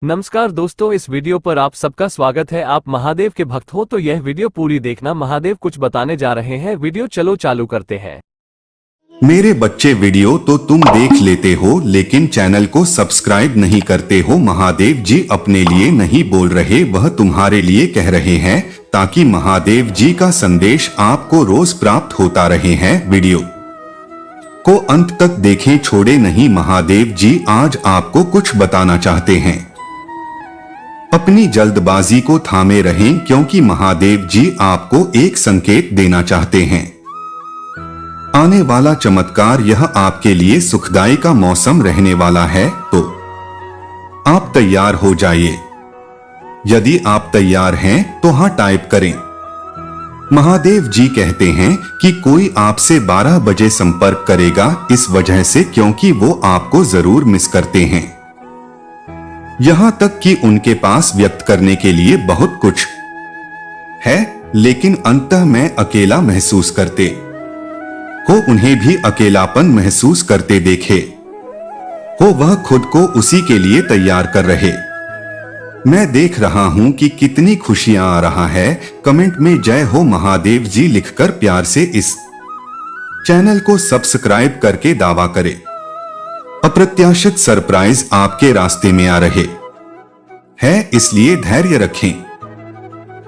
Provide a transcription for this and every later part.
नमस्कार दोस्तों, इस वीडियो पर आप सबका स्वागत है। आप महादेव के भक्त हो तो यह वीडियो पूरी देखना। महादेव कुछ बताने जा रहे हैं। वीडियो चलो चालू करते हैं। मेरे बच्चे, वीडियो तो तुम देख लेते हो लेकिन चैनल को सब्सक्राइब नहीं करते हो। महादेव जी अपने लिए नहीं बोल रहे, वह तुम्हारे लिए कह रहे हैं ताकि महादेव जी का संदेश आपको रोज प्राप्त होता रहे हैं। वीडियो को अंत तक देखें, छोड़े नहीं। महादेव जी आज आपको कुछ बताना चाहते हैं। अपनी जल्दबाजी को थामे रहें क्योंकि महादेव जी आपको एक संकेत देना चाहते हैं। आने वाला चमत्कार, यह आपके लिए सुखदाई का मौसम रहने वाला है, तो आप तैयार हो जाइए। यदि आप तैयार हैं तो हाँ टाइप करें। महादेव जी कहते हैं कि कोई आपसे 12 बजे संपर्क करेगा, इस वजह से क्योंकि वो आपको जरूर मिस करते हैं। यहां तक कि उनके पास व्यक्त करने के लिए बहुत कुछ है, लेकिन अंततः में अकेला महसूस करते हो। उन्हें भी अकेलापन महसूस करते देखे हो, वह खुद को उसी के लिए तैयार कर रहे। मैं देख रहा हूं कि कितनी खुशियां आ रहा है। कमेंट में जय हो महादेव जी लिखकर प्यार से इस चैनल को सब्सक्राइब करके दावा करे। अप्रत्याशित सरप्राइज आपके रास्ते में आ रहे हैं, इसलिए धैर्य रखें।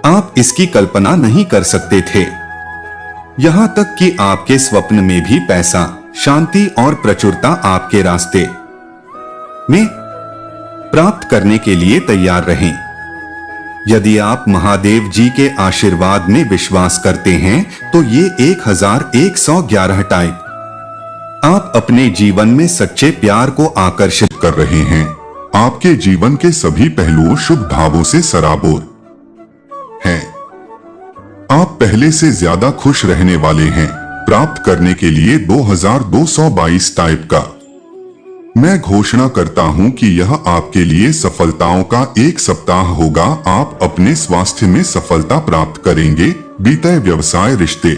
आप इसकी कल्पना नहीं कर सकते थे। यहां तक कि आपके स्वप्न में भी पैसा, शांति और प्रचुरता आपके रास्ते में प्राप्त करने के लिए तैयार रहें। यदि आप महादेव जी के आशीर्वाद में विश्वास करते हैं तो ये 1111 टाइप आप अपने जीवन में सच्चे प्यार को आकर्षित कर रहे हैं। आपके जीवन के सभी पहलुओं शुभ भावों से सराबोर हैं। आप पहले से ज्यादा खुश रहने वाले हैं। प्राप्त करने के लिए 2222 टाइप का मैं घोषणा करता हूं कि यह आपके लिए सफलताओं का एक सप्ताह होगा। आप अपने स्वास्थ्य में सफलता प्राप्त करेंगे। बीते व्यवसाय, रिश्ते,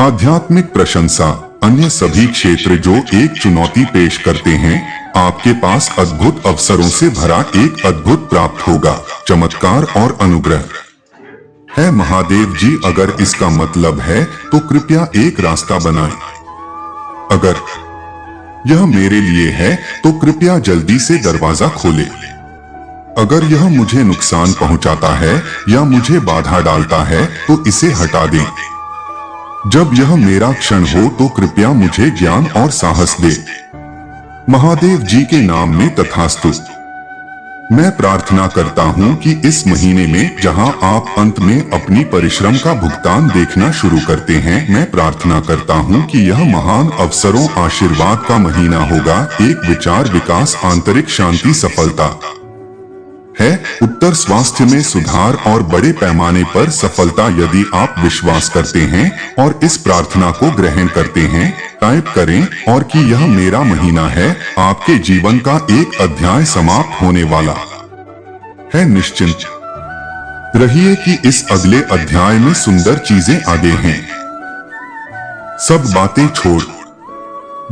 आध्यात्मिक प्रशंसा, अन्य सभी क्षेत्र जो एक चुनौती पेश करते हैं, आपके पास अद्भुत अवसरों से भरा एक अद्भुत प्राप्त होगा। चमत्कार और अनुग्रह है महादेव जी। अगर इसका मतलब है तो कृपया एक रास्ता बनाएं। अगर यह मेरे लिए है तो कृपया जल्दी से दरवाजा खोलें। अगर यह मुझे नुकसान पहुंचाता है या मुझे बाधा डालता है तो इसे हटा दें। जब यह मेरा क्षण हो तो कृपया मुझे ज्ञान और साहस दे। महादेव जी के नाम में तथास्तु। मैं प्रार्थना करता हूं कि इस महीने में जहां आप अंत में अपनी परिश्रम का भुगतान देखना शुरू करते हैं, मैं प्रार्थना करता हूं कि यह महान अवसरों, आशीर्वाद का महीना होगा। एक विचार, विकास, आंतरिक शांति, सफलता है। उत्तर, स्वास्थ्य में सुधार और बड़े पैमाने पर सफलता। यदि आप विश्वास करते हैं और इस प्रार्थना को ग्रहण करते हैं, टाइप करें और कि यह मेरा महीना है। आपके जीवन का एक अध्याय समाप्त होने वाला है। निश्चिंत रहिए कि इस अगले अध्याय में सुंदर चीजें आगे हैं। सब बातें छोड़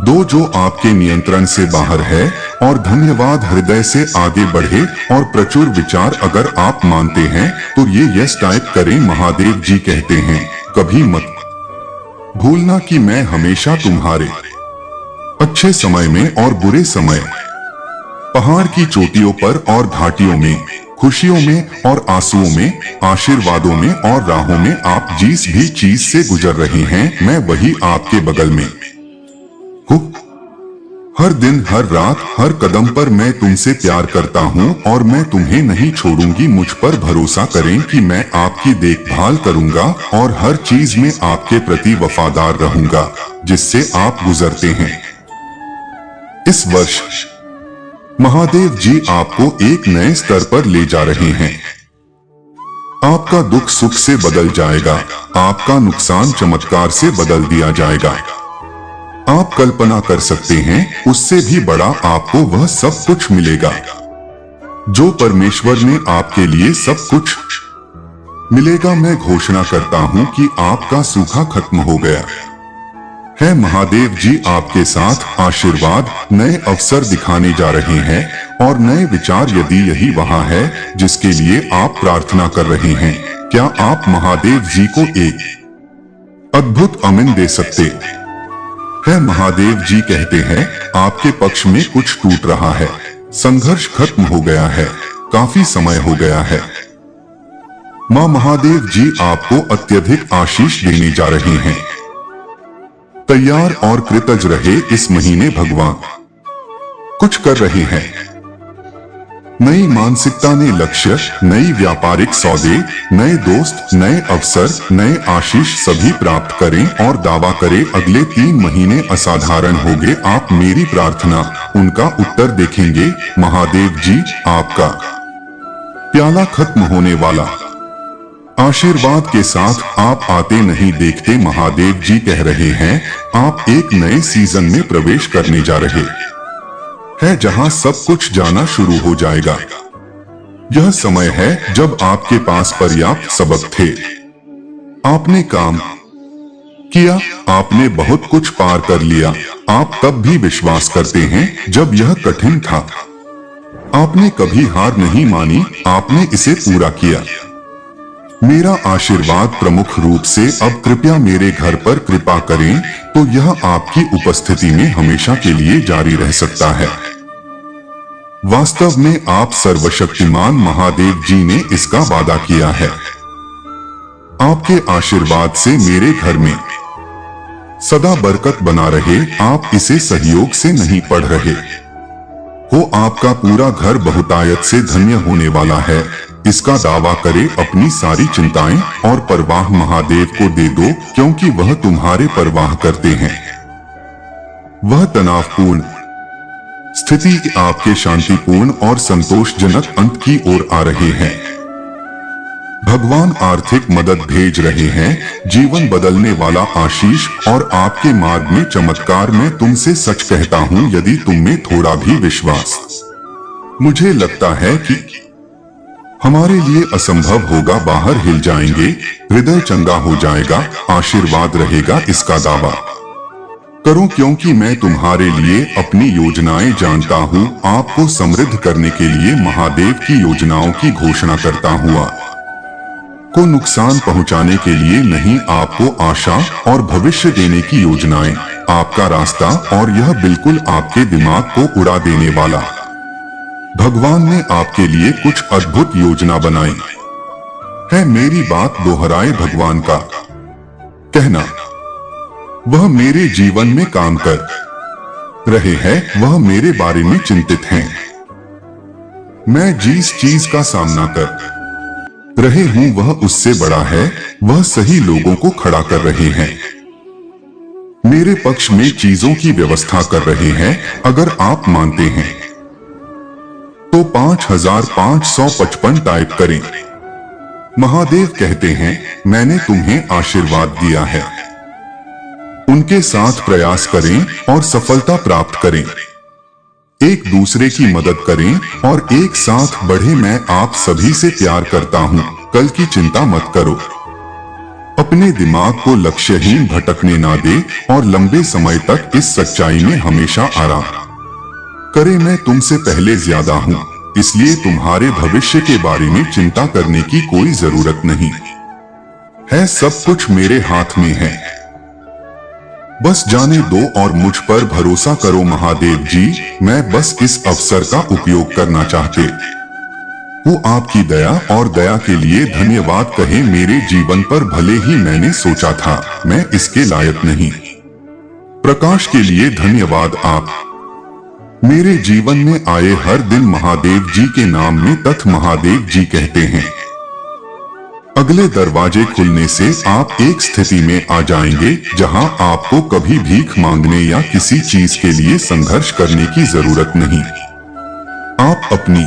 दो जो आपके नियंत्रण से बाहर है और धन्यवाद हृदय से आगे बढ़े और प्रचुर विचार। अगर आप मानते हैं तो ये यस टाइप करें। महादेव जी कहते हैं कभी मत भूलना कि मैं हमेशा तुम्हारे अच्छे समय में और बुरे समय, पहाड़ की चोटियों पर और घाटियों में, खुशियों में और आंसुओं में, आशीर्वादों में और राहों में आप जिस भी चीज से गुजर रहे हैं, मैं वही आपके बगल में हूँ। हर दिन, हर रात, हर कदम पर मैं तुमसे प्यार करता हूँ और मैं तुम्हें नहीं छोड़ूंगी। मुझ पर भरोसा करें कि मैं आपकी देखभाल करूंगा और हर चीज में आपके प्रति वफादार रहूंगा जिससे आप गुजरते हैं। इस वर्ष महादेव जी आपको एक नए स्तर पर ले जा रहे हैं। आपका दुख सुख से बदल जाएगा। आपका नुकसान चमत्कार से बदल दिया जाएगा। आप कल्पना कर सकते हैं उससे भी बड़ा आपको वह सब कुछ मिलेगा जो परमेश्वर ने आपके लिए सब कुछ मिलेगा। मैं घोषणा करता हूं कि आपका सूखा खत्म हो गया है। महादेव जी आपके साथ आशीर्वाद, नए अवसर दिखाने जा रहे हैं और नए विचार। यदि यही वहाँ है जिसके लिए आप प्रार्थना कर रहे हैं, क्या आप महादेव जी को एक अद्भुत अमन दे सकते हैं? महादेव जी कहते हैं, आपके पक्ष में कुछ टूट रहा है, संघर्ष खत्म हो गया है, काफी समय हो गया है। मां महादेव जी आपको अत्यधिक आशीष देने जा रहे हैं। तैयार और कृतज्ञ रहे। इस महीने भगवान कुछ कर रहे हैं। नई मानसिकता ने लक्ष्य, नई व्यापारिक सौदे, नए दोस्त, नए अवसर, नए आशीष सभी प्राप्त करें और दावा करें अगले 3 महीने असाधारण होंगे। आप मेरी प्रार्थना, उनका उत्तर देखेंगे। महादेव जी, आपका प्याला खत्म होने वाला। आशीर्वाद के साथ आप आते नहीं देखते। महादेव जी कह रहे हैं, आप एक नए सीजन में प्रवेश करने जा रहे है जहां सब कुछ जाना शुरू हो जाएगा। यह समय है जब आपके पास पर्याप्त सबक थे। आपने काम किया, आपने बहुत कुछ पार कर लिया। आप तब भी विश्वास करते हैं जब यह कठिन था। आपने कभी हार नहीं मानी, आपने इसे पूरा किया। मेरा आशीर्वाद प्रमुख रूप से अब कृपया मेरे घर पर कृपा करें, तो यह आपकी उपस्थिति में हमेशा के लिए जारी रह सकता है। वास्तव में आप सर्वशक्तिमान महादेव जी ने इसका वादा किया है। आपके आशीर्वाद से मेरे घर में सदा बरकत बना रहे। आप इसे सहयोग से नहीं पढ़ रहे हो, आपका पूरा घर बहुतायत से धन्य होने वाला है। इसका दावा करे। अपनी सारी चिंताएं और परवाह महादेव को दे दो, क्योंकि वह तुम्हारे परवाह करते हैं। वह तनावपूर्ण स्थिति आपके शांतिपूर्ण और संतोषजनक अंत की ओर आ रहे हैं। भगवान आर्थिक मदद भेज रहे हैं, जीवन बदलने वाला आशीष और आपके मार्ग में चमत्कार। मैं तुमसे सच कहता हूं, यदि तुम में थोड़ा भी विश्वास, मुझे लगता है कि हमारे लिए असंभव होगा, बाहर हिल जाएंगे, हृदय चंगा हो जाएगा, आशीर्वाद रहेगा। इसका दावा करो, क्योंकि मैं तुम्हारे लिए अपनी योजनाएं जानता हूँ। आपको समृद्ध करने के लिए महादेव की योजनाओं की घोषणा करता हुआ को नुकसान पहुंचाने के लिए नहीं, आपको आशा और भविष्य देने की योजनाएं, आपका रास्ता, और यह बिल्कुल आपके दिमाग को उड़ा देने वाला। भगवान ने आपके लिए कुछ अद्भुत योजना बनाई है। मेरी बात दोहराए, भगवान का कहना, वह मेरे जीवन में काम कर रहे हैं, वह मेरे बारे में चिंतित हैं। मैं जिस चीज का सामना कर रहे हूं वह उससे बड़ा है। वह सही लोगों को खड़ा कर रहे हैं, मेरे पक्ष में चीजों की व्यवस्था कर रहे हैं। अगर आप मानते हैं तो 5555 टाइप करें। महादेव कहते हैं, मैंने तुम्हें आशीर्वाद दिया है। उनके साथ प्रयास करें और सफलता प्राप्त करें। एक दूसरे की मदद करें और एक साथ बढ़े। मैं आप सभी से प्यार करता हूं। कल की चिंता मत करो। अपने दिमाग को लक्ष्यहीन भटकने ना दे और लंबे समय तक इस सच्चाई में हमेशा आराम करे। मैं तुमसे पहले ज्यादा हूं, इसलिए तुम्हारे भविष्य के बारे में चिंता करने की कोई जरूरत नहीं है। सब कुछ मेरे हाथ में है, बस जाने दो और मुझ पर भरोसा करो। महादेव जी, मैं बस इस अवसर का उपयोग करना चाहते हूँ आपकी दया और दया के लिए धन्यवाद कहे मेरे जीवन पर। भले ही मैंने सोचा था मैं इसके लायक नहीं, प्रकाश के लिए धन्यवाद। आप मेरे जीवन में आए हर दिन महादेव जी के नाम में तथ महादेव जी कहते हैं। अगले दरवाजे खुलने से आप एक स्थिति में आ जाएंगे जहां आपको कभी भीख मांगने या किसी चीज के लिए संघर्ष करने की जरूरत नहीं। आप अपनी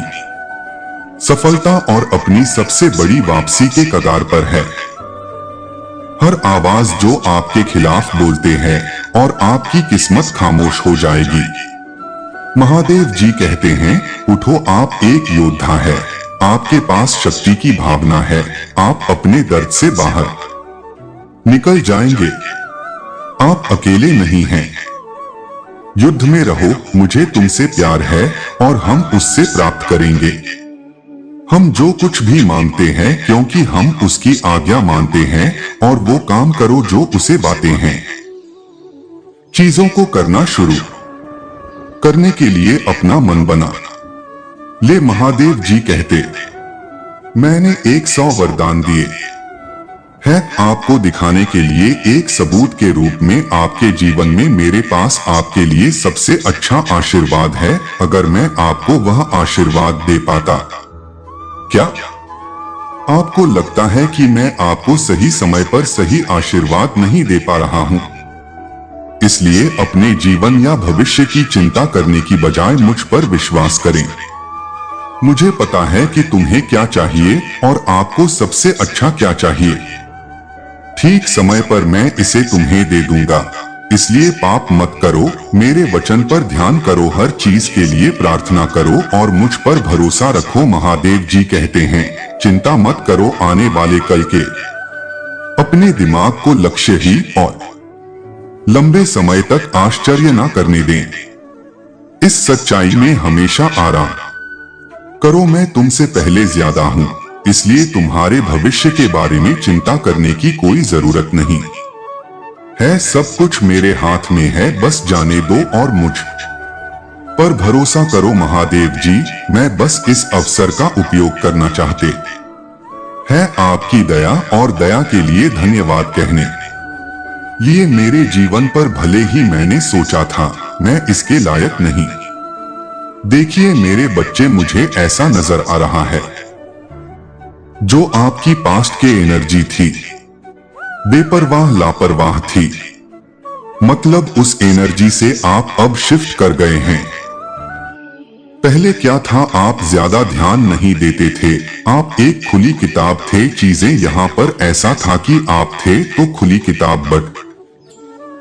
सफलता और अपनी सबसे बड़ी वापसी के कगार पर है। हर आवाज जो आपके खिलाफ बोलते हैं और आपकी किस्मत खामोश हो जाएगी। महादेव जी कहते हैं, उठो, आप एक योद्धा है। आपके पास शक्ति की भावना है। आप अपने दर्द से बाहर निकल जाएंगे। आप अकेले नहीं हैं। युद्ध में रहो, मुझे तुमसे प्यार है और हम उससे प्राप्त करेंगे। हम जो कुछ भी मांगते हैं क्योंकि हम उसकी आज्ञा मानते हैं, और वो काम करो जो उसे बातें हैं। चीजों को करना शुरू करने के लिए अपना मन बना ले। महादेव जी कहते, मैंने 100 वरदान दिए है आपको दिखाने के लिए, एक सबूत के रूप में आपके जीवन में मेरे पास आपके लिए सबसे अच्छा आशीर्वाद है। अगर मैं आपको वह आशीर्वाद दे पाता, क्या आपको लगता है कि मैं आपको सही समय पर सही आशीर्वाद नहीं दे पा रहा हूं? इसलिए अपने जीवन या भविष्य की चिंता करने की बजाय मुझ पर विश्वास करें। मुझे पता है कि तुम्हें क्या चाहिए और आपको सबसे अच्छा क्या चाहिए। ठीक समय पर मैं इसे तुम्हें दे दूंगा। इसलिए पाप मत करो, मेरे वचन पर ध्यान करो, हर चीज के लिए प्रार्थना करो और मुझ पर भरोसा रखो। महादेव जी कहते हैं, चिंता मत करो आने वाले कल के। अपने दिमाग को लक्ष्य ही और लंबे समय तक आश्चर्य न करने दें। इस सच्चाई में हमेशा आराम करो, मैं तुमसे पहले ज्यादा हूं, इसलिए तुम्हारे भविष्य के बारे में चिंता करने की कोई जरूरत नहीं है। सब कुछ मेरे हाथ में है, बस जाने दो और मुझ पर भरोसा करो। महादेव जी, मैं बस इस अवसर का उपयोग करना चाहते हैं आपकी दया और दया के लिए धन्यवाद कहने लिए मेरे जीवन पर। भले ही मैंने सोचा था मैं इसके लायक नहीं, देखिए मेरे बच्चे, मुझे ऐसा नजर आ रहा है जो आपकी पास्ट के एनर्जी थी, बेपरवाह लापरवाह थी। मतलब उस एनर्जी से आप अब शिफ्ट कर गए हैं। पहले क्या था, आप ज्यादा ध्यान नहीं देते थे, आप एक खुली किताब थे। चीजें यहाँ पर ऐसा था कि आप थे तो खुली किताब, बट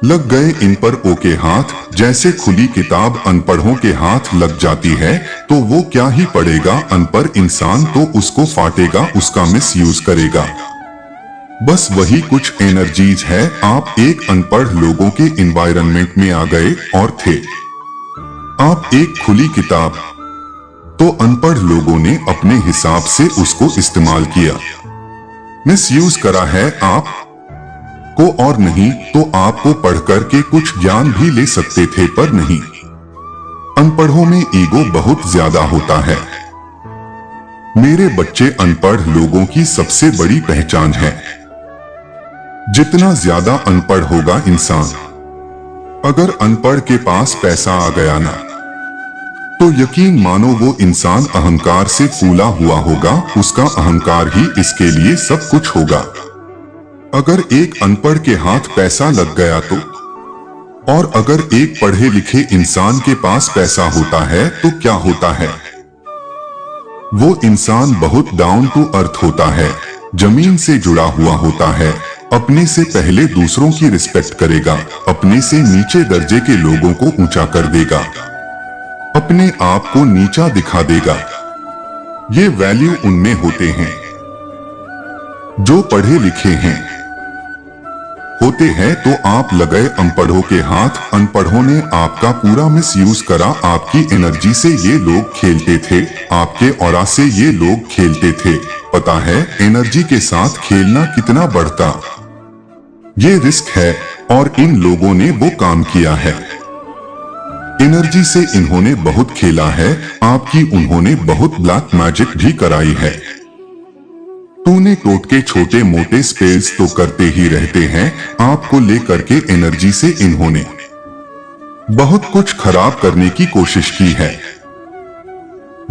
लग गए इन पर ओके हाथ। जैसे खुली किताब अनपढ़ों के हाथ लग जाती है तो वो क्या ही पढ़ेगा, अनपढ़ इंसान तो उसको फाटेगा, उसका मिसयूज करेगा। बस वही कुछ एनर्जीज है। आप एक अनपढ़ लोगों के एनवायरनमेंट में आ गए और थे आप एक खुली किताब, तो अनपढ़ लोगों ने अपने हिसाब से उसको इस्तेमाल किया, मिसयूज करा है आप को, और नहीं तो आपको पढ़ कर के कुछ ज्ञान भी ले सकते थे, पर नहीं। अनपढ़ों में ईगो बहुत ज्यादा होता है। मेरे बच्चे, अनपढ़ लोगों की सबसे बड़ी पहचान है। जितना ज्यादा अनपढ़ होगा इंसान, अगर अनपढ़ के पास पैसा आ गया ना, तो यकीन मानो वो इंसान अहंकार से फूला हुआ होगा, उसका अहंकार ही इसके लिए सब कुछ होगा। अगर एक अनपढ़ के हाथ पैसा लग गया तो, और अगर एक पढ़े लिखे इंसान के पास पैसा होता है तो क्या होता है, वो इंसान बहुत डाउन टू अर्थ होता है, जमीन से जुड़ा हुआ होता है, अपने से पहले दूसरों की रिस्पेक्ट करेगा, अपने से नीचे दर्जे के लोगों को ऊंचा कर देगा, अपने आप को नीचा दिखा देगा। ये वैल्यू उनमें होते हैं जो पढ़े लिखे हैं होते हैं। तो आप लगे अनपढ़ों के हाथ, अनपढ़ों ने आपका पूरा मिसयूज करा। आपकी एनर्जी से ये लोग खेलते थे, आपके ऑरा से ये लोग खेलते थे। पता है एनर्जी के साथ खेलना कितना बढ़ता ये रिस्क है, और इन लोगों ने वो काम किया है। एनर्जी से इन्होंने बहुत खेला है, आपकी उन्होंने बहुत ब्लैक मैजिक भी कराई है। टूने टोटके छोटे मोटे स्पेल्स तो करते ही रहते हैं आपको लेकर के। एनर्जी से इन्होंने बहुत कुछ खराब करने की कोशिश की है।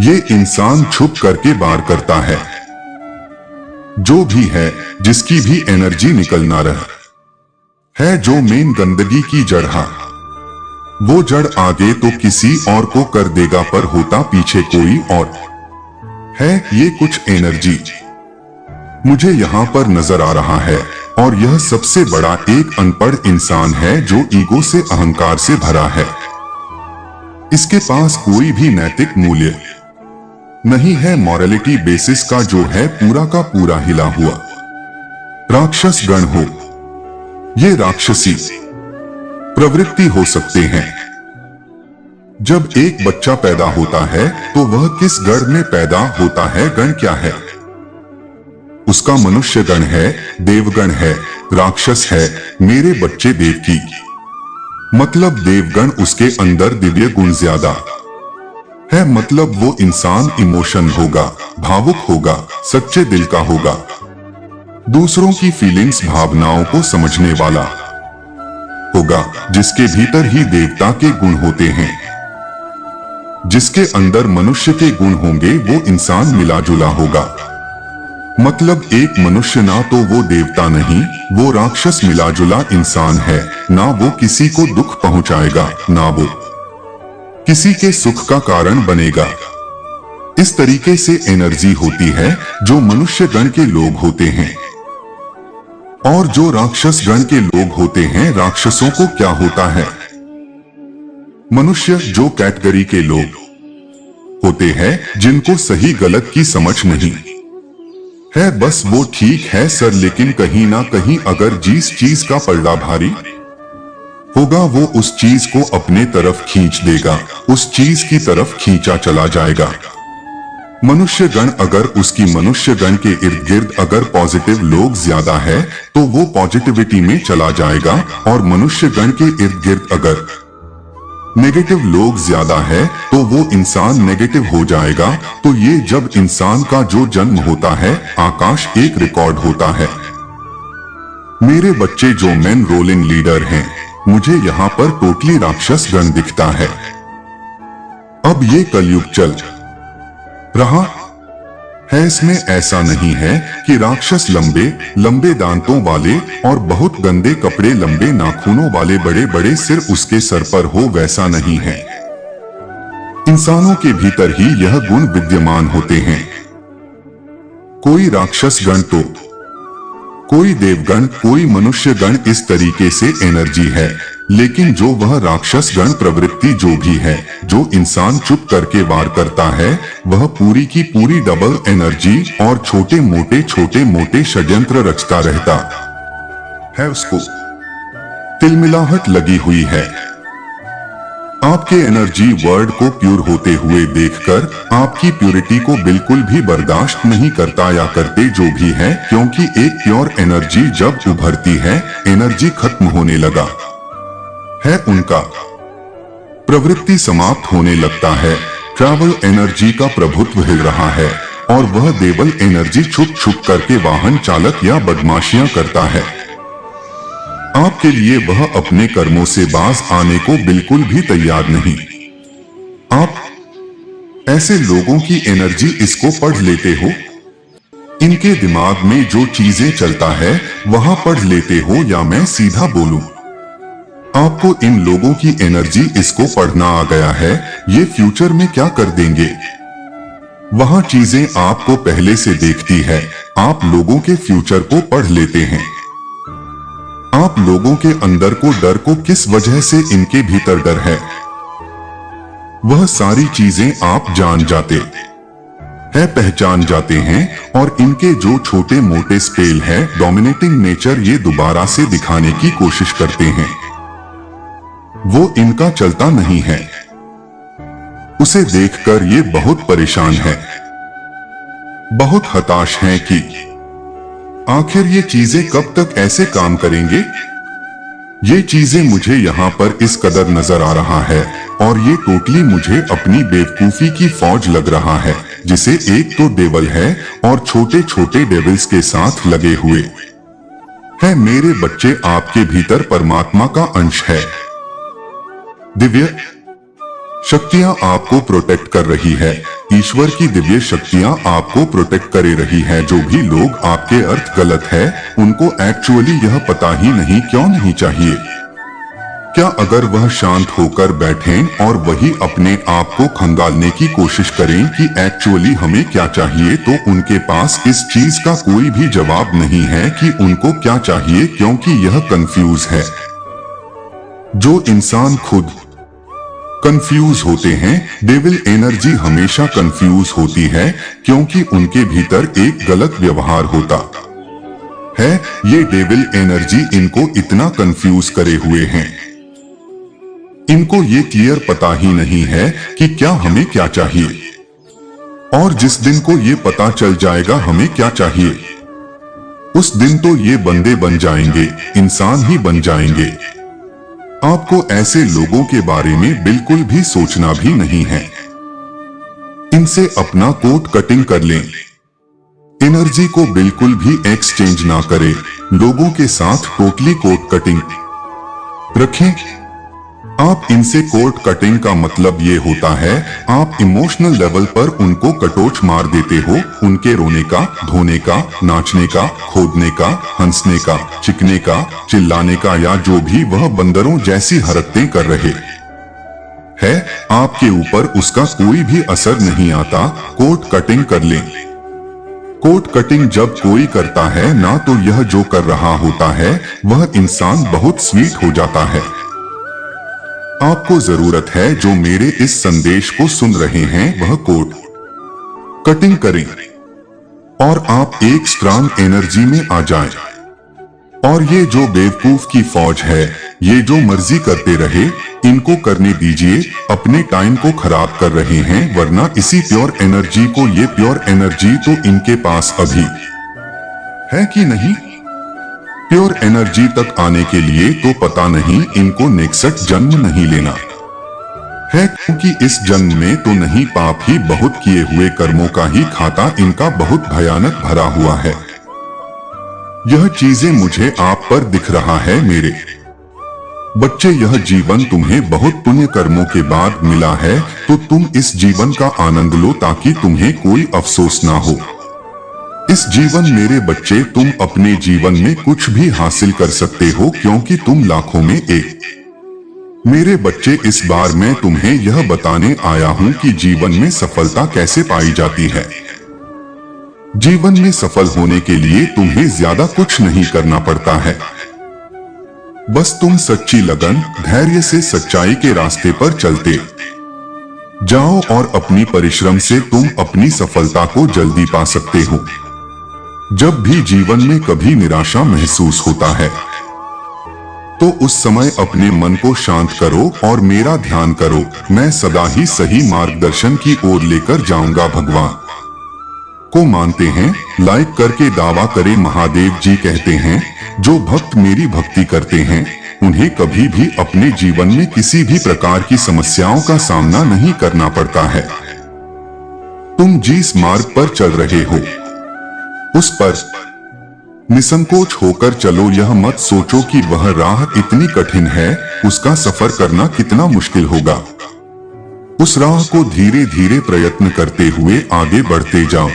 ये इंसान छुप करके वार करता है। जो भी है, जिसकी भी एनर्जी निकलना रह है, जो मेन गंदगी की जड़ है, वो जड़ आगे तो किसी और को कर देगा, पर होता पीछे कोई और है। ये कुछ एनर्जी मुझे यहाँ पर नजर आ रहा है, और यह सबसे बड़ा एक अनपढ़ इंसान है जो ईगो से, अहंकार से भरा है। इसके पास कोई भी नैतिक मूल्य नहीं है, मॉरलिटी बेसिस का जो है पूरा का पूरा हिला हुआ। राक्षस गण हो, ये राक्षसी प्रवृत्ति हो सकते हैं। जब एक बच्चा पैदा होता है तो वह किस गण में पैदा होता है? गण क्या है? उसका मनुष्य गण है, देवगण है, राक्षस है। मेरे बच्चे देवकी मतलब देवगण, उसके अंदर दिव्य गुण ज्यादा है, मतलब वो इंसान इमोशन होगा, भावुक होगा, सच्चे दिल का होगा, दूसरों की फीलिंग्स भावनाओं को समझने वाला होगा, जिसके भीतर ही देवता के गुण होते हैं। जिसके अंदर मनुष्य के गुण होंगे वो इंसान मिला जुला होगा, मतलब एक मनुष्य ना तो वो देवता नहीं, वो राक्षस मिला जुला इंसान है। ना वो किसी को दुख पहुंचाएगा, ना वो किसी के सुख का कारण बनेगा। इस तरीके से एनर्जी होती है जो मनुष्य गण के लोग होते हैं। और जो राक्षस गण के लोग होते हैं, राक्षसों को क्या होता है? मनुष्य जो कैटेगरी के लोग होते हैं जिनको सही गलत की समझ नहीं है, बस वो ठीक है सर, लेकिन कहीं ना कहीं अगर जिस चीज का पलड़ा भारी होगा वो उस चीज को अपने तरफ खींच देगा, उस चीज की तरफ खींचा चला जाएगा। मनुष्य गण अगर उसकी मनुष्य गण के इर्द गिर्द अगर पॉजिटिव लोग ज्यादा है तो वो पॉजिटिविटी में चला जाएगा, और मनुष्य गण के इर्द गिर्द अगर नेगेटिव लोग ज्यादा है तो वो इंसान नेगेटिव हो जाएगा। तो ये जब इंसान का जो जन्म होता है, आकाश एक रिकॉर्ड होता है। मेरे बच्चे जो मेन रोलिंग लीडर हैं, मुझे यहाँ पर टोटली राक्षस गण दिखता है। अब ये कलयुग चल रहा है, इसमें ऐसा नहीं है कि राक्षस लंबे लंबे दांतों वाले और बहुत गंदे कपड़े, लंबे नाखूनों वाले, बड़े बड़े सिर उसके सर पर हो, वैसा नहीं है। इंसानों के भीतर ही यह गुण विद्यमान होते हैं। कोई राक्षस गण तो कोई देवगण, कोई मनुष्य गण, इस तरीके से एनर्जी है। लेकिन जो वह राक्षस गण प्रवृत्ति जो भी है, जो इंसान चुप करके वार करता है, वह पूरी की पूरी डबल एनर्जी और छोटे मोटे षड्यंत्र रचता रहता है। उसको तिलमिलाहट लगी हुई है। आपके एनर्जी वर्ड को प्योर होते हुए देखकर आपकी प्योरिटी को बिल्कुल भी बर्दाश्त नहीं करता या करते जो भी है, क्योंकि एक प्योर एनर्जी जब उभरती है, एनर्जी खत्म होने लगा है, उनका प्रवृत्ति समाप्त होने लगता है। ट्रैवल एनर्जी का प्रभुत्व हिल रहा है और वह देवल एनर्जी छुप छुप करके वाहन चालक या बदमाशियां करता है। आपके लिए वह अपने कर्मों से बाज आने को बिल्कुल भी तैयार नहीं। आप ऐसे लोगों की एनर्जी इसको पढ़ लेते हो, इनके दिमाग में जो चीजें चलता है वहां पढ़ लेते हो, या मैं सीधा बोलूं, आपको इन लोगों की एनर्जी इसको पढ़ना आ गया है। ये फ्यूचर में क्या कर देंगे, वहां चीजें आपको पहले से देखती है। आप लोगों के फ्यूचर को पढ़ लेते हैं। आप लोगों के अंदर को डर को किस वजह से इनके भीतर डर है, वह सारी चीजें आप जान जाते है, पहचान जाते हैं। और इनके जो छोटे मोटे स्पेल है, डोमिनेटिंग नेचर, ये दोबारा से दिखाने की कोशिश करते हैं। वो इनका चलता नहीं है। उसे देखकर ये बहुत परेशान है, बहुत हताश हैं कि आखिर ये चीजें कब तक ऐसे काम करेंगे। ये चीजें मुझे यहाँ पर इस कदर नजर आ रहा है, और ये टोटली मुझे अपनी बेवकूफी की फौज लग रहा है, जिसे एक तो डेविल है और छोटे छोटे डेविल्स के साथ लगे हुए है। मेरे बच्चे, आपके भीतर परमात्मा का अंश है। दिव्य शक्तियां आपको प्रोटेक्ट कर रही है। ईश्वर की दिव्य शक्तियां आपको प्रोटेक्ट करे रही है। जो भी लोग आपके अर्थ गलत है, उनको एक्चुअली यह पता ही नहीं क्यों नहीं चाहिए। क्या अगर वह शांत होकर बैठें और वही अपने आप को खंगालने की कोशिश करें कि एक्चुअली हमें क्या चाहिए, तो उनके पास इस चीज का कोई भी जवाब नहीं है कि उनको क्या चाहिए, क्योंकि यह कंफ्यूज है। जो इंसान खुद कंफ्यूज होते हैं, डेविल एनर्जी हमेशा कंफ्यूज होती है, क्योंकि उनके भीतर एक गलत व्यवहार होता है। ये डेविल एनर्जी इनको इतना कंफ्यूज करे हुए हैं। इनको ये क्लियर पता ही नहीं है कि क्या हमें क्या चाहिए, और जिस दिन को ये पता चल जाएगा हमें क्या चाहिए, उस दिन तो ये बंदे बन जाएंगे, इंसान ही बन जाएंगे। आपको ऐसे लोगों के बारे में बिल्कुल भी सोचना भी नहीं है। इनसे अपना कोट कटिंग कर लें। एनर्जी को बिल्कुल भी एक्सचेंज ना करें। लोगों के साथ टोटली कोट कटिंग रखें। आप इनसे कोट कटिंग का मतलब ये होता है, आप इमोशनल लेवल पर उनको कटोच मार देते हो। उनके रोने का, धोने का, नाचने का, खोदने का, हंसने का, चिकने का, चिल्लाने का, या जो भी वह बंदरों जैसी हरकतें कर रहे है, आपके ऊपर उसका कोई भी असर नहीं आता। कोट कटिंग कर लें। कोट कटिंग जब कोई करता है ना, तो यह जो कर रहा होता है वह इंसान बहुत स्वीट हो जाता है। आपको जरूरत है, जो मेरे इस संदेश को सुन रहे हैं, वह कोट कटिंग करें और आप एक स्ट्रांग एनर्जी में आ जाएं। और ये जो बेवकूफ की फौज है, ये जो मर्जी करते रहे, इनको करने दीजिए। अपने टाइम को खराब कर रहे हैं, वरना इसी प्योर एनर्जी को, ये प्योर एनर्जी तो इनके पास अभी है कि नहीं। प्योर एनर्जी तक आने के लिए तो पता नहीं इनको नेक्स्ट जन्म नहीं लेना है, क्योंकि इस जन्म में तो नहीं, पाप ही बहुत किए हुए कर्मों का ही खाता इनका बहुत भयानक भरा हुआ है। यह चीजें मुझे आप पर दिख रहा है मेरे बच्चे। यह जीवन तुम्हें बहुत पुण्य कर्मों के बाद मिला है, तो तुम इस जीवन का आनंद लो ताकि तुम्हें कोई अफसोस ना हो। इस जीवन मेरे बच्चे, तुम अपने जीवन में कुछ भी हासिल कर सकते हो, क्योंकि तुम लाखों में एक। मेरे बच्चे, इस बार मैं तुम्हें यह बताने आया हूं कि जीवन में सफलता कैसे पाई जाती है। जीवन में सफल होने के लिए तुम्हें ज्यादा कुछ नहीं करना पड़ता है। बस तुम सच्ची लगन, धैर्य से सच्चाई के रास्ते पर चलते जाओ, और अपनी परिश्रम से तुम अपनी सफलता को जल्दी पा सकते हो। जब भी जीवन में कभी निराशा महसूस होता है, तो उस समय अपने मन को शांत करो और मेरा ध्यान करो। मैं सदा ही सही मार्गदर्शन की ओर लेकर जाऊंगा। भगवान को मानते हैं, लाइक करके दावा करें। महादेव जी कहते हैं, जो भक्त मेरी भक्ति करते हैं, उन्हें कभी भी अपने जीवन में किसी भी प्रकार की समस्याओं का सामना नहीं करना पड़ता है। तुम जिस मार्ग पर चल रहे हो, उस पर निसंकोच होकर चलो। यह मत सोचो कि वह राह इतनी कठिन है, उसका सफर करना कितना मुश्किल होगा। उस राह को धीरे धीरे प्रयत्न करते हुए आगे बढ़ते जाओ।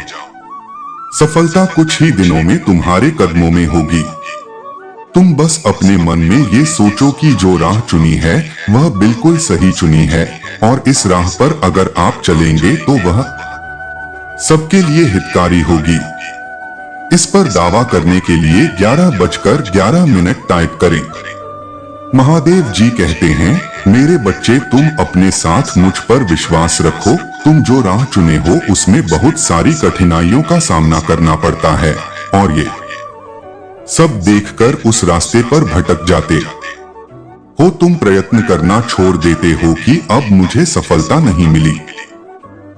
सफलता कुछ ही दिनों में तुम्हारे कदमों में होगी। तुम बस अपने मन में ये सोचो कि जो राह चुनी है वह बिल्कुल सही चुनी है, और इस राह पर अगर आप चलेंगे तो वह सबके लिए हितकारी होगी। इस पर दावा करने के लिए 11:11 टाइप करें। महादेव जी कहते हैं, मेरे बच्चे, तुम अपने साथ मुझ पर विश्वास रखो। तुम जो राह चुने हो उसमें बहुत सारी कठिनाइयों का सामना करना पड़ता है, और ये सब देखकर उस रास्ते पर भटक जाते हो। तुम प्रयत्न करना छोड़ देते हो कि अब मुझे सफलता नहीं मिली।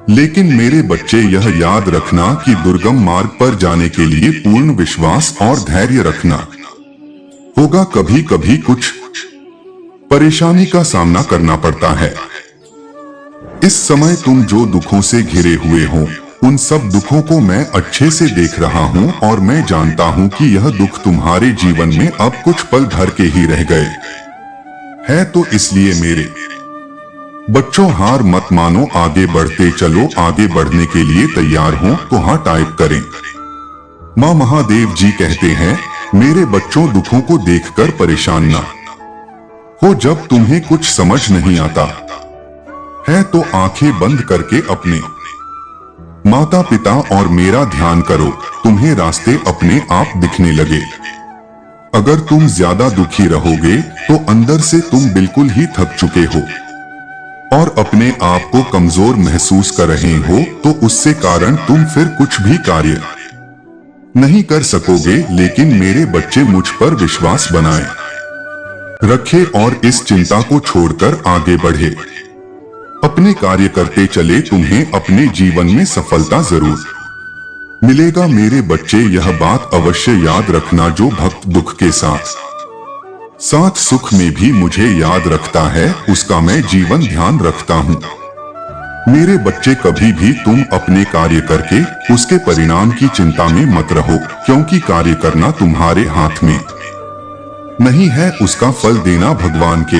लेकिन मेरे बच्चे, यह याद रखना कि दुर्गम मार्ग पर जाने के लिए पूर्ण विश्वास और धैर्य रखना होगा। कभी कभी कुछ परेशानी का सामना करना पड़ता है। इस समय तुम जो दुखों से घिरे हुए हो, उन सब दुखों को मैं अच्छे से देख रहा हूं, और मैं जानता हूं कि यह दुख तुम्हारे जीवन में अब कुछ पल भर के ही रह गए हैं। तो इसलिए मेरे बच्चों, हार मत मानो, आगे बढ़ते चलो। आगे बढ़ने के लिए तैयार हो तो हाँ टाइप करें। माँ महादेव जी कहते हैं, मेरे बच्चों, दुखों को देखकर परेशान ना हो। जब तुम्हें कुछ समझ नहीं आता है तो आंखें बंद करके अपने माता पिता और मेरा ध्यान करो। तुम्हें रास्ते अपने आप दिखने लगे। अगर तुम ज्यादा दुखी रहोगे तो अंदर से तुम बिल्कुल ही थक चुके हो और अपने आप को कमजोर महसूस कर रहे हो, तो उससे कारण तुम फिर कुछ भी कार्य नहीं कर सकोगे। लेकिन मेरे बच्चे, मुझ पर विश्वास बनाएं। रखे और इस चिंता को छोड़कर आगे बढ़े। अपने कार्य करते चले, तुम्हें अपने जीवन में सफलता जरूर मिलेगा। मेरे बच्चे, यह बात अवश्य याद रखना, जो भक्त दुख के साथ सुख में भी मुझे याद रखता है, उसका मैं जीवन ध्यान रखता हूँ। मेरे बच्चे, कभी भी तुम अपने कार्य करके उसके परिणाम की चिंता में मत रहो, क्योंकि कार्य करना तुम्हारे हाथ में नहीं है, उसका फल देना भगवान के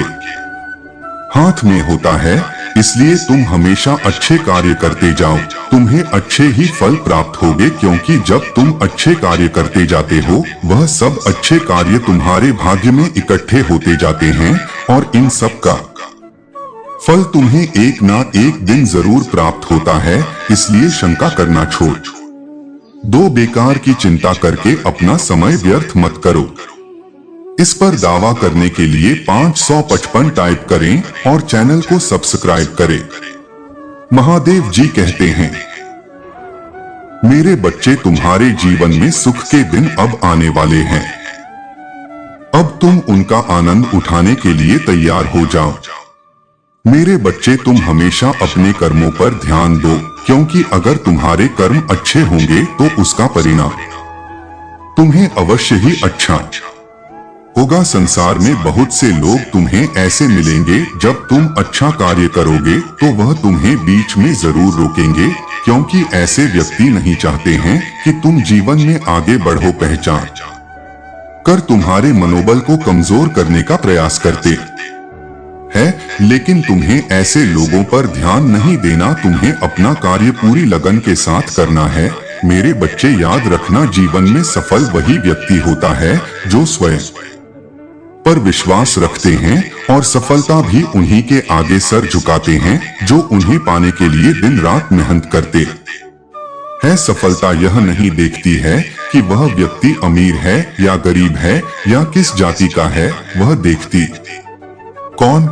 हाथ में होता है। इसलिए तुम हमेशा अच्छे कार्य करते जाओ, तुम्हें अच्छे ही फल प्राप्त होंगे, क्योंकि जब तुम अच्छे कार्य करते जाते हो, वह सब अच्छे कार्य तुम्हारे भाग्य में इकट्ठे होते जाते हैं और इन सब का फल तुम्हें एक ना एक दिन जरूर प्राप्त होता है। इसलिए शंका करना छोड़ दो, बेकार की चिंता करके अपना समय व्यर्थ मत करो। इस पर दावा करने के लिए 555 टाइप करें और चैनल को सब्सक्राइब करें। महादेव जी कहते हैं, मेरे बच्चे, तुम्हारे जीवन में सुख के दिन अब आने वाले हैं। अब तुम उनका आनंद उठाने के लिए तैयार हो जाओ। मेरे बच्चे, तुम हमेशा अपने कर्मों पर ध्यान दो, क्योंकि अगर तुम्हारे कर्म अच्छे होंगे तो उसका परिणाम तुम्हें अवश्य ही अच्छा होगा। संसार में बहुत से लोग तुम्हें ऐसे मिलेंगे, जब तुम अच्छा कार्य करोगे तो वह तुम्हें बीच में जरूर रोकेंगे, क्योंकि ऐसे व्यक्ति नहीं चाहते हैं कि तुम जीवन में आगे बढ़ो। पहचान कर तुम्हारे मनोबल को कमजोर करने का प्रयास करते हैं, लेकिन तुम्हें ऐसे लोगों पर ध्यान नहीं देना, तुम्हें अपना कार्य पूरी लगन के साथ करना है। मेरे बच्चे, याद रखना, जीवन में सफल वही व्यक्ति होता है जो स्वयं पर विश्वास रखते हैं, और सफलता भी उन्हीं के आगे सर झुकाते हैं जो उन्हें पाने के लिए दिन रात मेहनत करते हैं। सफलता यह नहीं देखती है कि वह व्यक्ति अमीर है या गरीब है या किस जाति का है, वह देखती कौन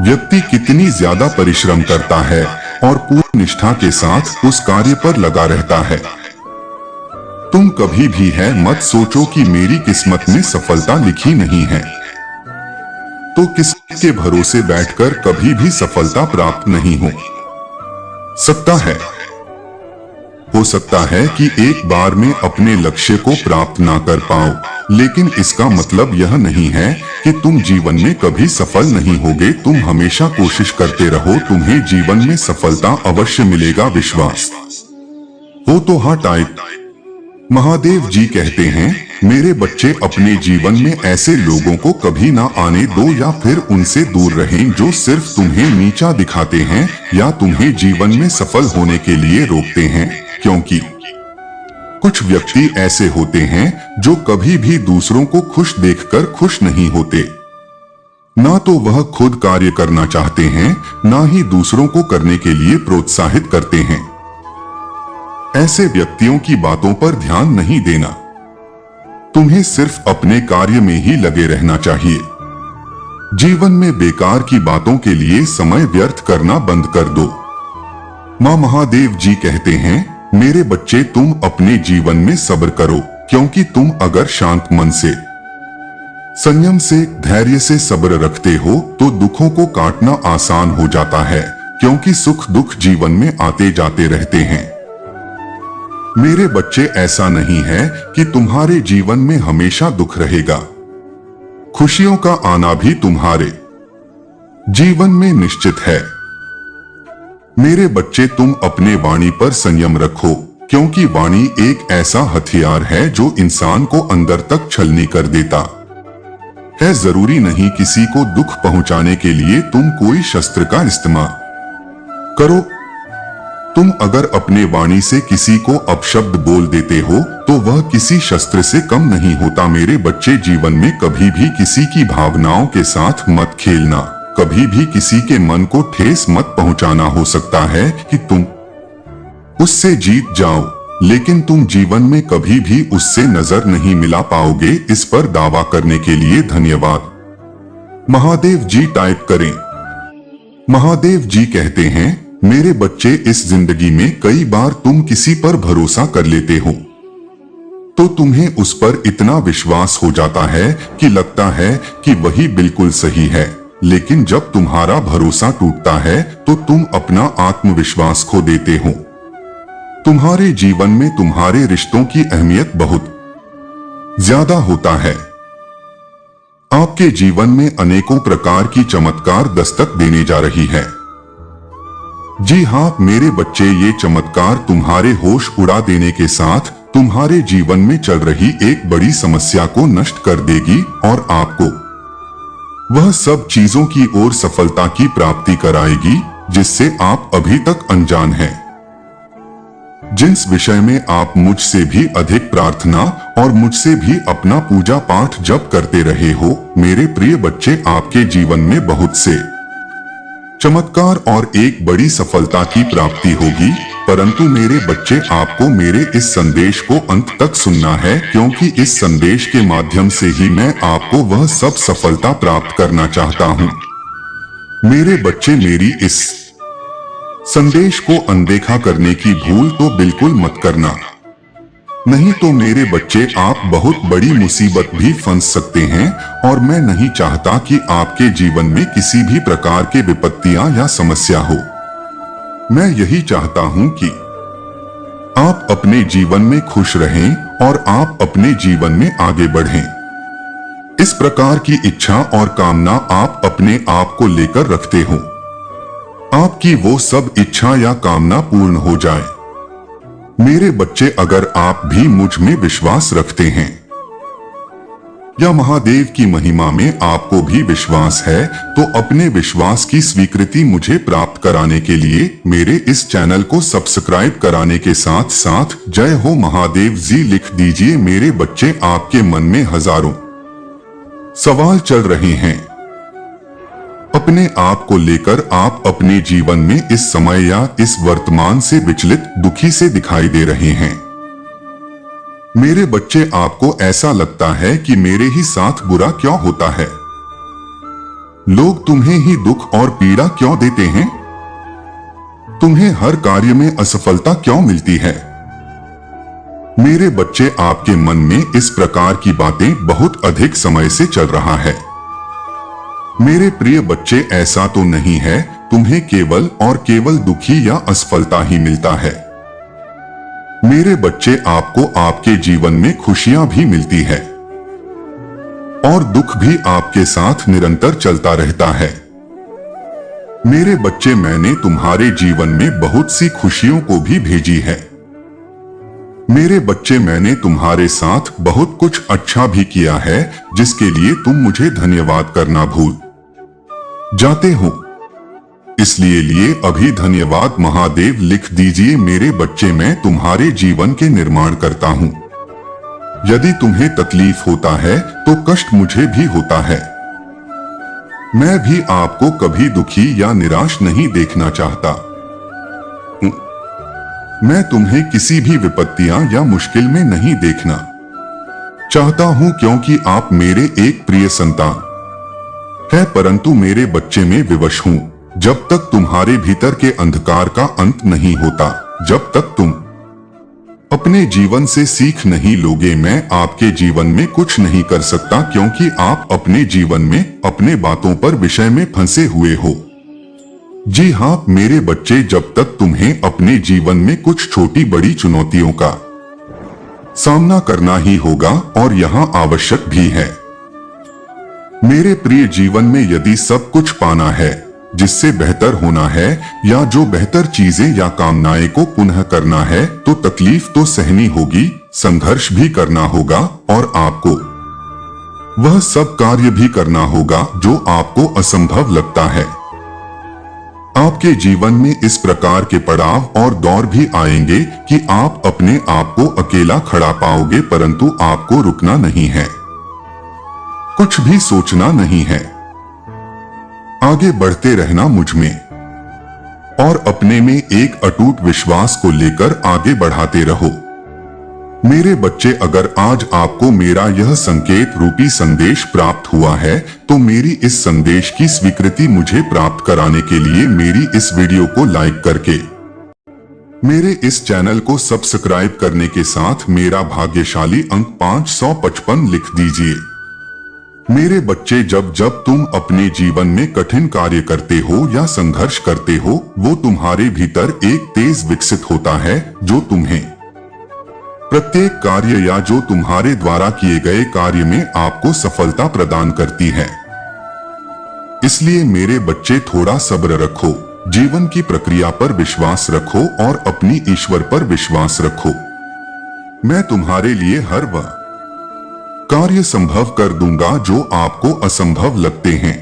व्यक्ति कितनी ज्यादा परिश्रम करता है और पूर्ण निष्ठा के साथ उस कार्य पर लगा रहता है। तुम कभी भी है मत सोचो कि मेरी किस्मत में सफलता लिखी नहीं है, तो किसके भरोसे बैठकर कभी भी सफलता प्राप्त नहीं हो सकता है। हो सकता है कि एक बार में अपने लक्ष्य को प्राप्त ना कर पाओ, लेकिन इसका मतलब यह नहीं है कि तुम जीवन में कभी सफल नहीं होगे। तुम हमेशा कोशिश करते रहो, तुम्हें जीवन में सफलता अवश्य मिलेगा। विश्वास हो तो हाँ टाइप। महादेव जी कहते हैं, मेरे बच्चे, अपने जीवन में ऐसे लोगों को कभी ना आने दो या फिर उनसे दूर रहें जो सिर्फ तुम्हें नीचा दिखाते हैं या तुम्हें जीवन में सफल होने के लिए रोकते हैं, क्योंकि कुछ व्यक्ति ऐसे होते हैं जो कभी भी दूसरों को खुश देखकर खुश नहीं होते। ना तो वह खुद कार्य करना चाहते हैं, ना ही दूसरों को करने के लिए प्रोत्साहित करते हैं। ऐसे व्यक्तियों की बातों पर ध्यान नहीं देना, तुम्हें सिर्फ अपने कार्य में ही लगे रहना चाहिए। जीवन में बेकार की बातों के लिए समय व्यर्थ करना बंद कर दो। मां महादेव जी कहते हैं, मेरे बच्चे, तुम अपने जीवन में सब्र करो, क्योंकि तुम अगर शांत मन से, संयम से, धैर्य से सब्र रखते हो तो दुखों को काटना आसान हो जाता है, क्योंकि सुख दुख जीवन में आते जाते रहते हैं। मेरे बच्चे, ऐसा नहीं है कि तुम्हारे जीवन में हमेशा दुख रहेगा। खुशियों का आना भी तुम्हारे जीवन में निश्चित है। मेरे बच्चे, तुम अपने वाणी पर संयम रखो, क्योंकि वाणी एक ऐसा हथियार है जो इंसान को अंदर तक छलनी कर देता है। जरूरी नहीं किसी को दुख पहुंचाने के लिए तुम कोई शस्त्र का इस्तेमाल करो। तुम अगर अपने वाणी से किसी को अपशब्द बोल देते हो तो वह किसी शस्त्र से कम नहीं होता। मेरे बच्चे, जीवन में कभी भी किसी की भावनाओं के साथ मत खेलना, कभी भी किसी के मन को ठेस मत पहुंचाना। हो सकता है कि तुम उससे जीत जाओ, लेकिन तुम जीवन में कभी भी उससे नजर नहीं मिला पाओगे। इस पर दावा करने के लिए धन्यवाद। महादेव जी टाइप करें। महादेव जी कहते हैं, मेरे बच्चे, इस जिंदगी में कई बार तुम किसी पर भरोसा कर लेते हो, तो तुम्हें उस पर इतना विश्वास हो जाता है कि लगता है कि वही बिल्कुल सही है। लेकिन जब तुम्हारा भरोसा टूटता है तो तुम अपना आत्मविश्वास खो देते हो। तुम्हारे जीवन में तुम्हारे रिश्तों की अहमियत बहुत ज्यादा होता है। आपके जीवन में अनेकों प्रकार की चमत्कार दस्तक देने जा रही है। जी हाँ मेरे बच्चे, ये चमत्कार तुम्हारे होश उड़ा देने के साथ तुम्हारे जीवन में चल रही एक बड़ी समस्या को नष्ट कर देगी और आपको वह सब चीजों की ओर सफलता की प्राप्ति कराएगी जिससे आप अभी तक अनजान हैं। जिस विषय में आप मुझसे भी अधिक प्रार्थना और मुझसे भी अपना पूजा पाठ जप करते रहे हो, मेरे प्रिय बच्चे, आपके जीवन में बहुत से चमत्कार और एक बड़ी सफलता की प्राप्ति होगी। परंतु मेरे बच्चे, आपको मेरे इस संदेश को अंत तक सुनना है, क्योंकि इस संदेश के माध्यम से ही मैं आपको वह सब सफलता प्राप्त करना चाहता हूँ। मेरे बच्चे, मेरी इस संदेश को अनदेखा करने की भूल तो बिल्कुल मत करना, नहीं तो मेरे बच्चे आप बहुत बड़ी मुसीबत भी फंस सकते हैं और मैं नहीं चाहता कि आपके जीवन में किसी भी प्रकार के विपत्तियां या समस्या हो। मैं यही चाहता हूं कि आप अपने जीवन में खुश रहें और आप अपने जीवन में आगे बढ़ें। इस प्रकार की इच्छा और कामना आप अपने आप को लेकर रखते हो। आपकी वो सब इच्छा या कामना पूर्ण हो जाए। मेरे बच्चे, अगर आप भी मुझ में विश्वास रखते हैं या महादेव की महिमा में आपको भी विश्वास है, तो अपने विश्वास की स्वीकृति मुझे प्राप्त कराने के लिए मेरे इस चैनल को सब्सक्राइब कराने के साथ साथ जय हो महादेव जी लिख दीजिए। मेरे बच्चे, आपके मन में हजारों सवाल चल रहे हैं अपने आप को लेकर। आप अपने जीवन में इस समय या इस वर्तमान से विचलित, दुखी से दिखाई दे रहे हैं। मेरे बच्चे, आपको ऐसा लगता है कि मेरे ही साथ बुरा क्यों होता है? लोग तुम्हें ही दुख और पीड़ा क्यों देते हैं? तुम्हें हर कार्य में असफलता क्यों मिलती है? मेरे बच्चे, आपके मन में इस प्रकार की बातें बहुत अधिक समय से चल रहा है। मेरे प्रिय बच्चे, ऐसा तो नहीं है। तुम्हें केवल और केवल दुखी या असफलता ही मिलता है। मेरे बच्चे, आपको आपके जीवन में खुशियां भी मिलती है और दुख भी आपके साथ निरंतर चलता रहता है। मेरे बच्चे, मैंने तुम्हारे जीवन में बहुत सी खुशियों को भी भेजी है। मेरे बच्चे, मैंने तुम्हारे साथ बहुत कुछ अच्छा भी किया है, जिसके लिए तुम मुझे धन्यवाद करना भूल जाते हो। इसलिए लिए अभी धन्यवाद महादेव लिख दीजिए। मेरे बच्चे, मैं तुम्हारे जीवन के निर्माण करता हूँ। यदि तुम्हें तकलीफ होता है तो कष्ट मुझे भी होता है। मैं भी आपको कभी दुखी या निराश नहीं देखना चाहता। मैं तुम्हें किसी भी विपत्तियां या मुश्किल में नहीं देखना चाहता हूं, क्योंकि आप मेरे एक प्रिय संतान है। परंतु मेरे बच्चे, में विवश हूं। जब तक तुम्हारे भीतर के अंधकार का अंत नहीं होता, जब तक तुम अपने जीवन से सीख नहीं लोगे, मैं आपके जीवन में कुछ नहीं कर सकता, क्योंकि आप अपने जीवन में अपने बातों पर विषय में फंसे हुए हो। जी हाँ मेरे बच्चे, जब तक तुम्हें अपने जीवन में कुछ छोटी बड़ी चुनौतियों का सामना करना ही होगा, और यहाँ आवश्यक भी है। मेरे प्रिय, जीवन में यदि सब कुछ पाना है, जिससे बेहतर होना है, या जो बेहतर चीजें या कामनाएं को पुनः करना है, तो तकलीफ तो सहनी होगी, संघर्ष भी करना होगा, और आपको वह सब कार्य भी करना होगा जो आपको असंभव लगता है। आपके जीवन में इस प्रकार के पड़ाव और दौर भी आएंगे कि आप अपने आप को अकेला खड़ा पाओगे, परंतु आपको रुकना नहीं है, कुछ भी सोचना नहीं है। आगे बढ़ते रहना मुझ में और अपने में एक अटूट विश्वास को लेकर आगे बढ़ाते रहो। मेरे बच्चे, अगर आज आपको मेरा यह संकेत रूपी संदेश प्राप्त हुआ है, तो मेरी इस संदेश की स्वीकृति मुझे प्राप्त कराने के लिए मेरी इस वीडियो को लाइक करके मेरे इस चैनल को सब्सक्राइब करने के साथ मेरा भाग्यशाली अंक 555 लिख दीजिए। मेरे बच्चे, जब जब तुम अपने जीवन में कठिन कार्य करते हो या संघर्ष करते हो, वो तुम्हारे भीतर एक तेज विकसित होता है जो तुम्हें प्रत्येक कार्य या जो तुम्हारे द्वारा किए गए कार्य में आपको सफलता प्रदान करती है। इसलिए मेरे बच्चे, थोड़ा सब्र रखो, जीवन की प्रक्रिया पर विश्वास रखो और अपनी ईश्वर पर विश्वास रखो। मैं तुम्हारे लिए हर वह कार्य संभव कर दूंगा जो आपको असंभव लगते हैं।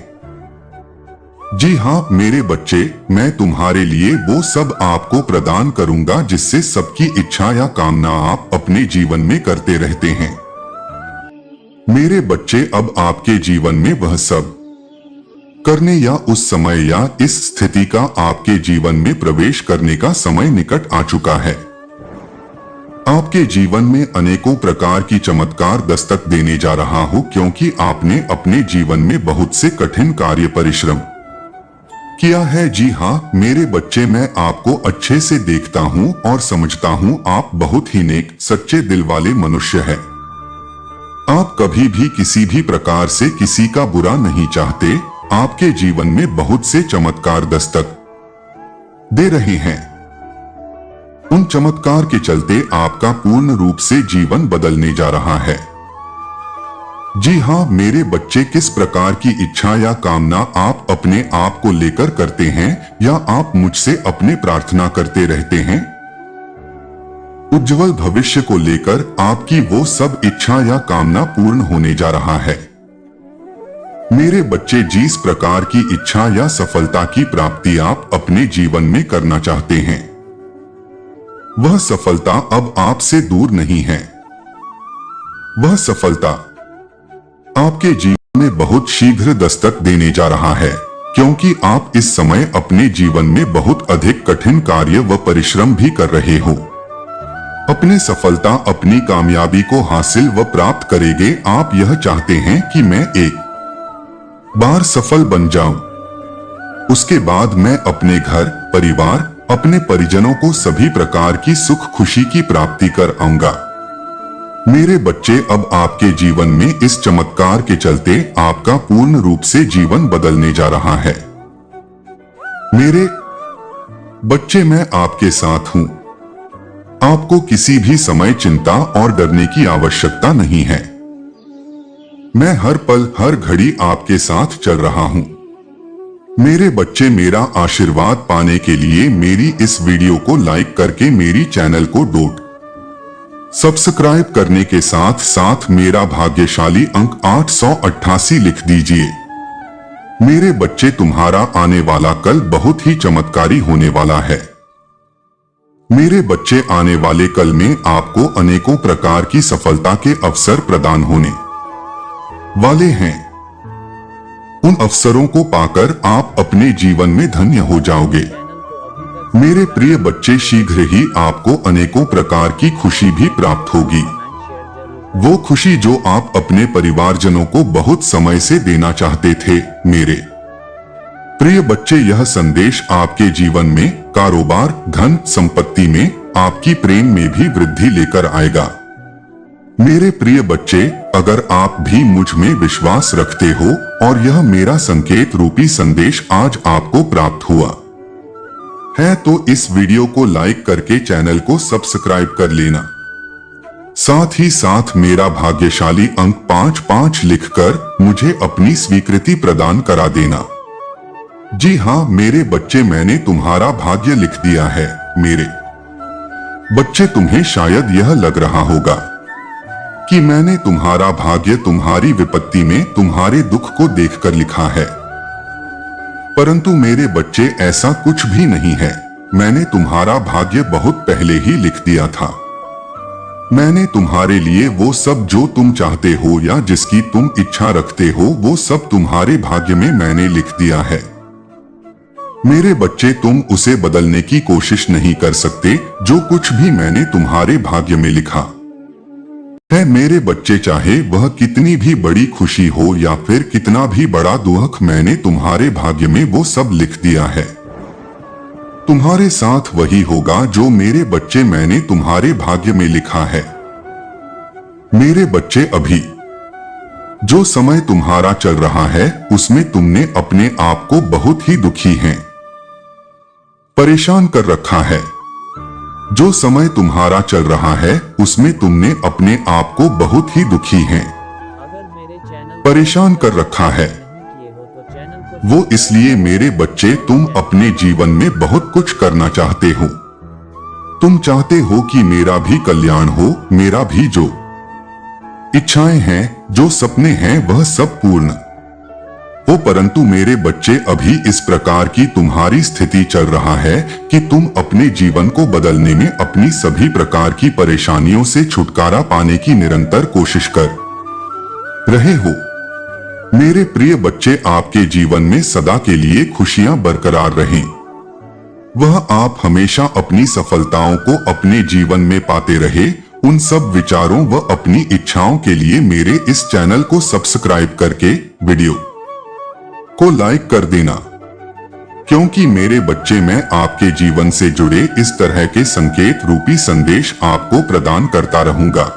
जी हाँ मेरे बच्चे, मैं तुम्हारे लिए वो सब आपको प्रदान करूंगा जिससे सबकी इच्छा या कामना आप अपने जीवन में करते रहते हैं। मेरे बच्चे, अब आपके जीवन में वह सब करने या उस समय या इस स्थिति का आपके जीवन में प्रवेश करने का समय निकट आ चुका है। आपके जीवन में अनेकों प्रकार की चमत्कार दस्तक देने जा रहा हूं, क्योंकि आपने अपने जीवन में बहुत से कठिन कार्य परिश्रम किया है। जी हाँ मेरे बच्चे, मैं आपको अच्छे से देखता हूँ और समझता हूँ, आप बहुत ही नेक सच्चे दिल वाले मनुष्य हैं। आप कभी भी किसी भी प्रकार से किसी का बुरा नहीं चाहते। आपके जीवन में बहुत से चमत्कार दस्तक दे रहे हैं। उन चमत्कार के चलते आपका पूर्ण रूप से जीवन बदलने जा रहा है। जी हाँ मेरे बच्चे, किस प्रकार की इच्छा या कामना आप अपने आप को लेकर करते हैं या आप मुझसे अपने प्रार्थना करते रहते हैं? उज्जवल भविष्य को लेकर आपकी वो सब इच्छा या कामना पूर्ण होने जा रहा है। मेरे बच्चे, जिस प्रकार की इच्छा या सफलता की प्राप्ति आप अपने जीवन में करना चाहते हैं, वह सफलता अब आपसे दूर नहीं है। वह सफलता आपके जीवन में बहुत शीघ्र दस्तक देने जा रहा है, क्योंकि आप इस समय अपने जीवन में बहुत अधिक कठिन कार्य व परिश्रम भी कर रहे हो। अपने सफलता, अपनी कामयाबी को हासिल व प्राप्त करेंगे। आप यह चाहते हैं कि मैं एक बार सफल बन जाऊं, उसके बाद मैं अपने घर परिवार, अपने परिजनों को सभी प्रकार की सुख खुशी की प्राप्ति कर आऊंगा। मेरे बच्चे, अब आपके जीवन में इस चमत्कार के चलते आपका पूर्ण रूप से जीवन बदलने जा रहा है। मेरे बच्चे, मैं आपके साथ हूं। आपको किसी भी समय चिंता और डरने की आवश्यकता नहीं है। मैं हर पल हर घड़ी आपके साथ चल रहा हूं। मेरे बच्चे, मेरा आशीर्वाद पाने के लिए मेरी इस वीडियो को लाइक करके मेरी चैनल को सब्सक्राइब करने के साथ साथ मेरा भाग्यशाली अंक 888 लिख दीजिए। मेरे बच्चे, तुम्हारा आने वाला कल बहुत ही चमत्कारी होने वाला है। मेरे बच्चे, आने वाले कल में आपको अनेकों प्रकार की सफलता के अवसर प्रदान होने वाले हैं। उन अवसरों को पाकर आप अपने जीवन में धन्य हो जाओगे। मेरे प्रिय बच्चे, शीघ्र ही आपको अनेकों प्रकार की खुशी भी प्राप्त होगी। वो खुशी जो आप अपने परिवारजनों को बहुत समय से देना चाहते थे। मेरे प्रिय बच्चे, यह संदेश आपके जीवन में कारोबार, धन संपत्ति में, आपकी प्रेम में भी वृद्धि लेकर आएगा। मेरे प्रिय बच्चे, अगर आप भी मुझ में विश्वास रखते हो और यह मेरा संकेत रूपी संदेश आज आपको प्राप्त हुआ है, तो इस वीडियो को लाइक करके चैनल को सब्सक्राइब कर लेना। साथ ही साथ मेरा भाग्यशाली अंक 55 लिखकर मुझे अपनी स्वीकृति प्रदान करा देना। जी हाँ मेरे बच्चे, मैंने तुम्हारा भाग्य लिख दिया है। मेरे बच्चे, तुम्हें शायद यह लग रहा होगा कि मैंने तुम्हारा भाग्य तुम्हारी विपत्ति में तुम्हारे दुख को देखकर लिखा है, परंतु मेरे बच्चे, ऐसा कुछ भी नहीं है। मैंने तुम्हारा भाग्य बहुत पहले ही लिख दिया था। मैंने तुम्हारे लिए वो सब जो तुम चाहते हो या जिसकी तुम इच्छा रखते हो, वो सब तुम्हारे भाग्य में मैंने लिख दिया है। मेरे बच्चे, तुम उसे बदलने की कोशिश नहीं कर सकते। जो कुछ भी मैंने तुम्हारे भाग्य में लिखा है मेरे बच्चे, चाहे वह कितनी भी बड़ी खुशी हो या फिर कितना भी बड़ा दुख, मैंने तुम्हारे भाग्य में वो सब लिख दिया है। तुम्हारे साथ वही होगा जो मेरे बच्चे मैंने तुम्हारे भाग्य में लिखा है। मेरे बच्चे, अभी जो समय तुम्हारा चल रहा है उसमें तुमने अपने आप को बहुत ही दुखी हैं, परेशान कर रखा है। जो समय तुम्हारा चल रहा है उसमें तुमने अपने आप को बहुत ही दुखी हैं, परेशान कर रखा है। वो इसलिए मेरे बच्चे, तुम अपने जीवन में बहुत कुछ करना चाहते हो। तुम चाहते हो कि मेरा भी कल्याण हो, मेरा भी जो इच्छाएं हैं, जो सपने हैं, वह सब पूर्ण हो। परंतु मेरे बच्चे, अभी इस प्रकार की तुम्हारी स्थिति चल रहा है कि तुम अपने जीवन को बदलने में अपनी सभी प्रकार की परेशानियों से छुटकारा पाने की निरंतर कोशिश कर रहे हो। मेरे प्रिय बच्चे, आपके जीवन में सदा के लिए खुशियां बरकरार रहें। वह आप हमेशा अपनी सफलताओं को अपने जीवन में पाते रहे। उन सब विचारों व अपनी इच्छाओं के लिए मेरे इस चैनल को सब्सक्राइब करके वीडियो को लाइक कर देना, क्योंकि मेरे बच्चे, मैं आपके जीवन से जुड़े इस तरह के संकेत रूपी संदेश आपको प्रदान करता रहूंगा।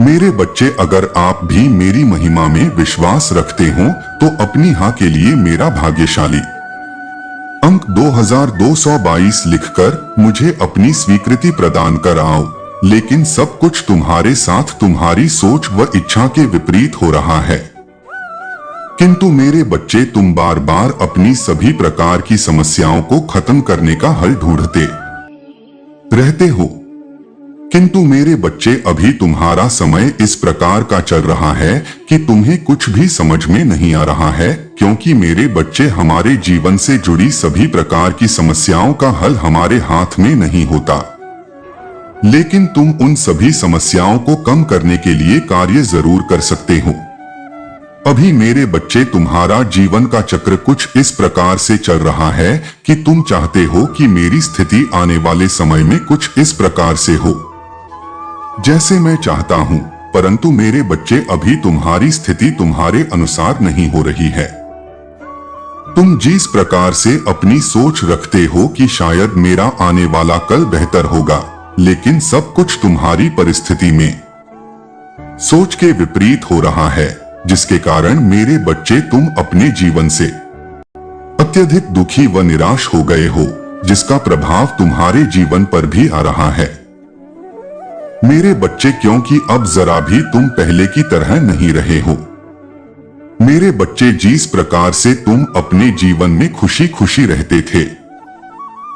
मेरे बच्चे, अगर आप भी मेरी महिमा में विश्वास रखते हो तो अपनी हाँ के लिए मेरा भाग्यशाली अंक 2222 लिखकर मुझे अपनी स्वीकृति प्रदान कर आओ। लेकिन सब कुछ तुम्हारे साथ तुम्हारी सोच व इच्छा के विपरीत हो रहा है। किंतु मेरे बच्चे, तुम बार बार अपनी सभी प्रकार की समस्याओं को खत्म करने का हल ढूंढते रहते हो। किंतु मेरे बच्चे, अभी तुम्हारा समय इस प्रकार का चल रहा है कि तुम्हें कुछ भी समझ में नहीं आ रहा है, क्योंकि मेरे बच्चे, हमारे जीवन से जुड़ी सभी प्रकार की समस्याओं का हल हमारे हाथ में नहीं होता। लेकिन तुम उन सभी समस्याओं को कम करने के लिए कार्य जरूर कर सकते हो। अभी मेरे बच्चे, तुम्हारा जीवन का चक्र कुछ इस प्रकार से चल रहा है कि तुम चाहते हो कि मेरी स्थिति आने वाले समय में कुछ इस प्रकार से हो जैसे मैं चाहता हूं। परंतु मेरे बच्चे, अभी तुम्हारी स्थिति तुम्हारे अनुसार नहीं हो रही है। तुम जिस प्रकार से अपनी सोच रखते हो कि शायद मेरा आने वाला कल बेहतर होगा, लेकिन सब कुछ तुम्हारी परिस्थिति में सोच के विपरीत हो रहा है, जिसके कारण मेरे बच्चे, तुम अपने जीवन से अत्यधिक दुखी व निराश हो गए हो, जिसका प्रभाव तुम्हारे जीवन पर भी आ रहा है। मेरे बच्चे, क्योंकि अब जरा भी तुम पहले की तरह नहीं रहे हो। मेरे बच्चे, जिस प्रकार से तुम अपने जीवन में खुशी खुशी रहते थे,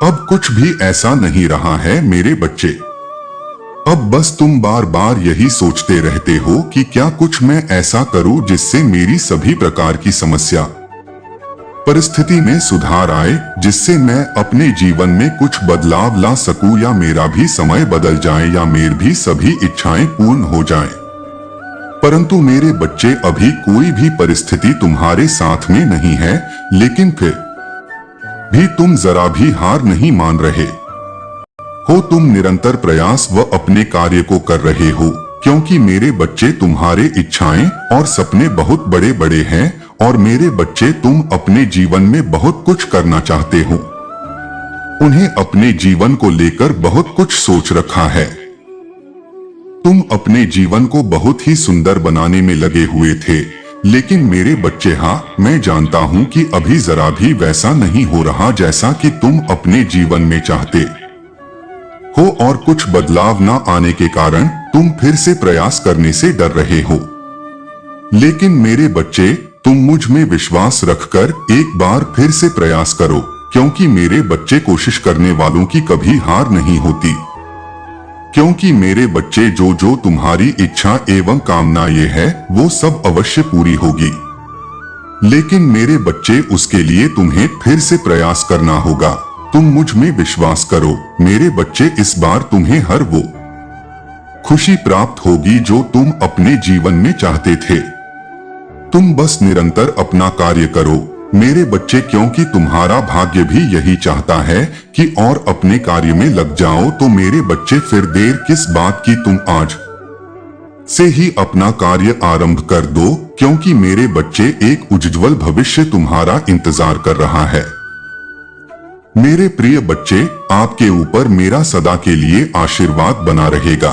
अब कुछ भी ऐसा नहीं रहा है। मेरे बच्चे, अब बस तुम बार बार यही सोचते रहते हो कि क्या कुछ मैं ऐसा करूं जिससे मेरी सभी प्रकार की समस्या परिस्थिति में सुधार आए, जिससे मैं अपने जीवन में कुछ बदलाव ला सकूं, या मेरा भी समय बदल जाए, या मेरी भी सभी इच्छाएं पूर्ण हो जाएं। परंतु मेरे बच्चे, अभी कोई भी परिस्थिति तुम्हारे साथ में नहीं है, लेकिन फिर भी तुम जरा भी हार नहीं मान रहे हो। तुम निरंतर प्रयास व अपने कार्य को कर रहे हो, क्योंकि मेरे बच्चे, तुम्हारे इच्छाएं और सपने बहुत बड़े बड़े हैं। और मेरे बच्चे, तुम अपने जीवन में बहुत कुछ करना चाहते हो। उन्हें अपने जीवन को लेकर बहुत कुछ सोच रखा है। तुम अपने जीवन को बहुत ही सुंदर बनाने में लगे हुए थे, लेकिन मेरे बच्चे, हाँ, मैं जानता हूँ कि अभी जरा भी वैसा नहीं हो रहा जैसा कि तुम अपने जीवन में चाहते हो, और कुछ बदलाव न आने के कारण तुम फिर से प्रयास करने से डर रहे हो। लेकिन मेरे बच्चे, तुम मुझ में विश्वास रखकर एक बार फिर से प्रयास करो, क्योंकि मेरे बच्चे, कोशिश करने वालों की कभी हार नहीं होती। क्योंकि मेरे बच्चे, जो जो तुम्हारी इच्छा एवं कामना ये है, वो सब अवश्य पूरी होगी। लेकिन मेरे बच्चे, उसके लिए तुम्हें फिर से प्रयास करना होगा। तुम मुझ में विश्वास करो मेरे बच्चे, इस बार तुम्हें हर वो खुशी प्राप्त होगी जो तुम अपने जीवन में चाहते थे। तुम बस निरंतर अपना कार्य करो मेरे बच्चे, क्योंकि तुम्हारा भाग्य भी यही चाहता है कि और अपने कार्य में लग जाओ। तो मेरे बच्चे, फिर देर किस बात की, तुम आज से ही अपना कार्य आरंभ कर दो, क्योंकि मेरे बच्चे, एक उज्ज्वल भविष्य तुम्हारा इंतजार कर रहा है। मेरे प्रिय बच्चे, आपके ऊपर मेरा सदा के लिए आशीर्वाद बना रहेगा,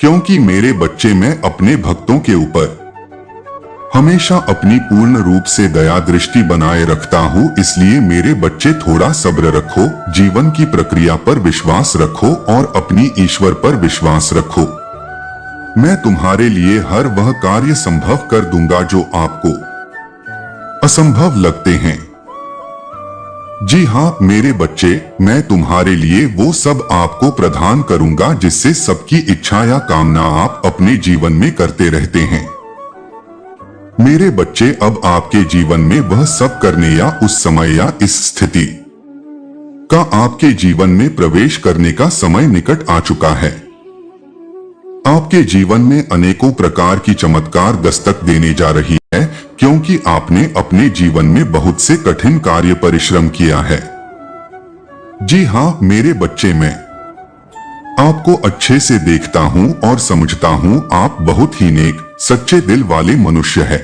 क्योंकि मेरे बच्चे मैं अपने भक्तों के ऊपर हमेशा अपनी पूर्ण रूप से दया दृष्टि बनाए रखता हूँ। इसलिए मेरे बच्चे थोड़ा सब्र रखो, जीवन की प्रक्रिया पर विश्वास रखो और अपनी ईश्वर पर विश्वास रखो। मैं तुम्हारे लिए हर वह कार्य संभव कर दूंगा जो आपको असंभव लगते हैं। जी हाँ मेरे बच्चे, मैं तुम्हारे लिए वो सब आपको प्रदान करूंगा जिससे सबकी इच्छा या कामना आप अपने जीवन में करते रहते हैं। मेरे बच्चे, अब आपके जीवन में वह सब करने या उस समय या इस स्थिति का आपके जीवन में प्रवेश करने का समय निकट आ चुका है। आपके जीवन में अनेकों प्रकार की चमत्कार दस्तक देने जा रही है, क्योंकि आपने अपने जीवन में बहुत से कठिन कार्य परिश्रम किया है। जी हाँ मेरे बच्चे, मैं आपको अच्छे से देखता हूँ और समझता हूँ। आप बहुत ही नेक सच्चे दिल वाले मनुष्य है।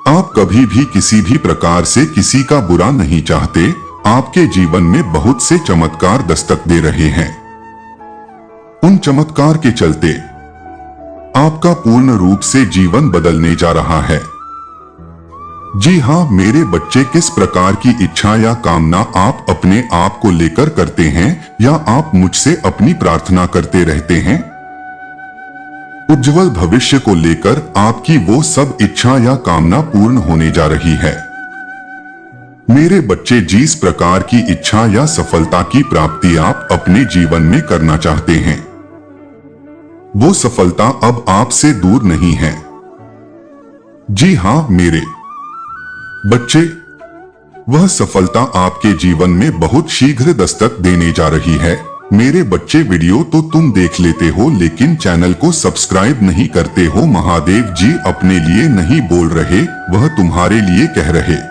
आप कभी भी किसी भी प्रकार से किसी का बुरा नहीं चाहते। आपके जीवन में बहुत से चमत्कार दस्तक दे रहे हैं। उन चमत्कार के चलते आपका पूर्ण रूप से जीवन बदलने जा रहा है। जी हाँ मेरे बच्चे, किस प्रकार की इच्छा या कामना आप अपने आप को लेकर करते हैं या आप मुझसे अपनी प्रार्थना करते रहते हैं? उज्जवल भविष्य को लेकर आपकी वो सब इच्छा या कामना पूर्ण होने जा रही है। मेरे बच्चे, जिस प्रकार की इच्छा या सफलता की प्राप्ति आप अपने जीवन में करना चाहते हैं, वो सफलता अब आपसे दूर नहीं है। जी हाँ मेरे बच्चे, वह सफलता आपके जीवन में बहुत शीघ्र दस्तक देने जा रही है। मेरे बच्चे, वीडियो तो तुम देख लेते हो लेकिन चैनल को सब्सक्राइब नहीं करते हो। महादेव जी अपने लिए नहीं बोल रहे, वह तुम्हारे लिए कह रहे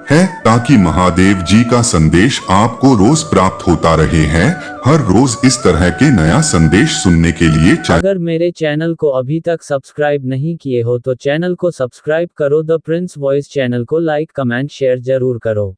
है, ताकि महादेव जी का संदेश आपको रोज प्राप्त होता रहे हैं। हर रोज इस तरह के नया संदेश सुनने के लिए अगर मेरे चैनल को अभी तक सब्सक्राइब नहीं किए हो तो चैनल को सब्सक्राइब करो। द प्रिंस वॉइस चैनल को लाइक कमेंट शेयर जरूर करो।